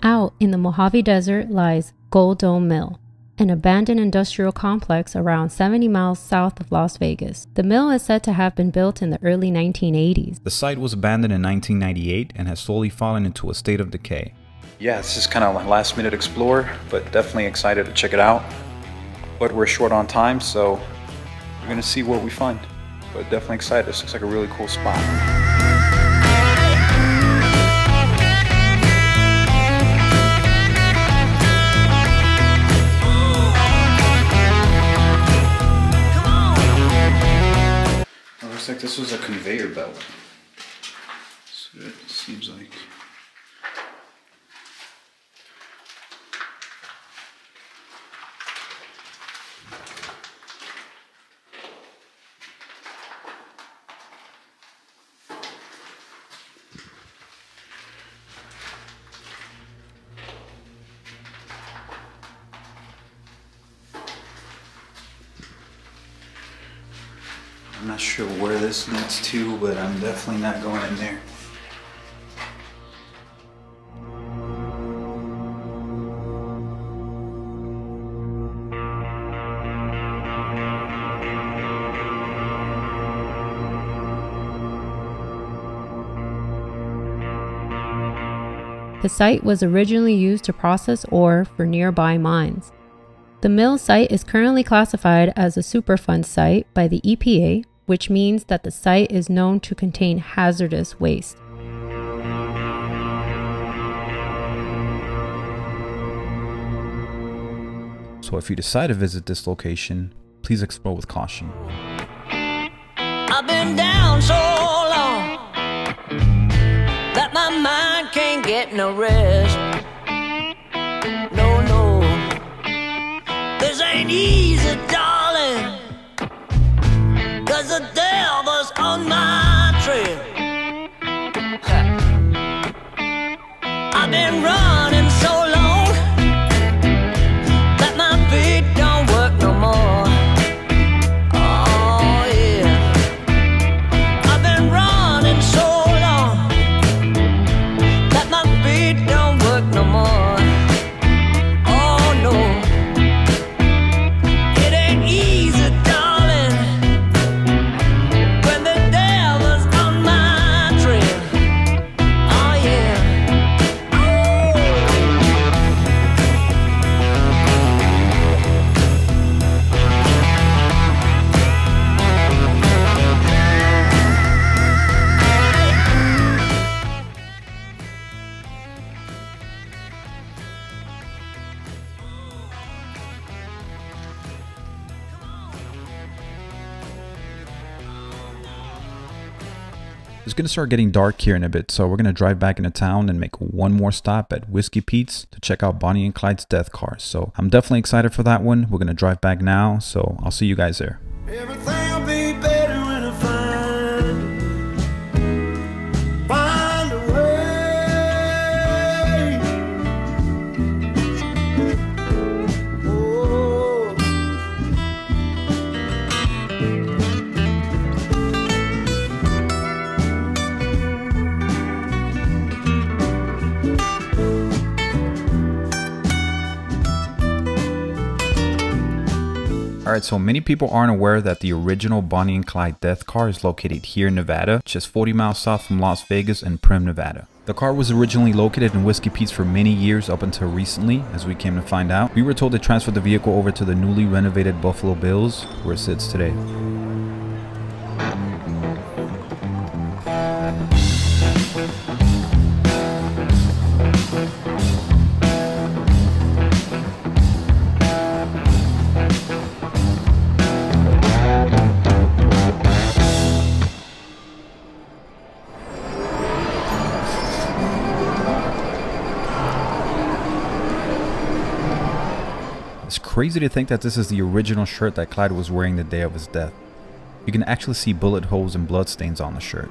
Out in the Mojave Desert lies Goldome Mill, an abandoned industrial complex around 70 miles south of Las Vegas. The mill is said to have been built in the early 1980s. The site was abandoned in 1998 and has slowly fallen into a state of decay. Yeah, this is kind of a last minute explore, but definitely excited to check it out. But we're short on time, so we're gonna see what we find. But definitely excited. This looks like a really cool spot. Looks like this was a conveyor belt. So it seems like. I'm not sure where this leads to, but I'm definitely not going in there. The site was originally used to process ore for nearby mines. The mill site is currently classified as a Superfund Site by the EPA, which means that the site is known to contain hazardous waste. So if you decide to visit this location, please explore with caution. I've been down so long that my mind can't get no rest. No, no, this ain't easy, darling, 'cause the devil's on my trail. I've been running so long that my feet don't work no more. Oh yeah, I've been running so long that my feet don't work no more. Oh no, it ain't easy, darling, when the devil's on my trail. Oh yeah. It's going to start getting dark here in a bit, so we're going to drive back into town and make one more stop at Whiskey Pete's to check out Bonnie and Clyde's death cars. So I'm definitely excited for that one. We're going to drive back now, so I'll see you guys there. Everything will be better when I find a way. Oh. Alright, so many people aren't aware that the original Bonnie and Clyde death car is located here in Nevada, just 40 miles south from Las Vegas and Primm, Nevada. The car was originally located in Whiskey Pete's for many years up until recently, as we came to find out. We were told to transfer the vehicle over to the newly renovated Buffalo Bills, where it sits today. It's crazy to think that this is the original shirt that Clyde was wearing the day of his death. You can actually see bullet holes and blood stains on the shirt.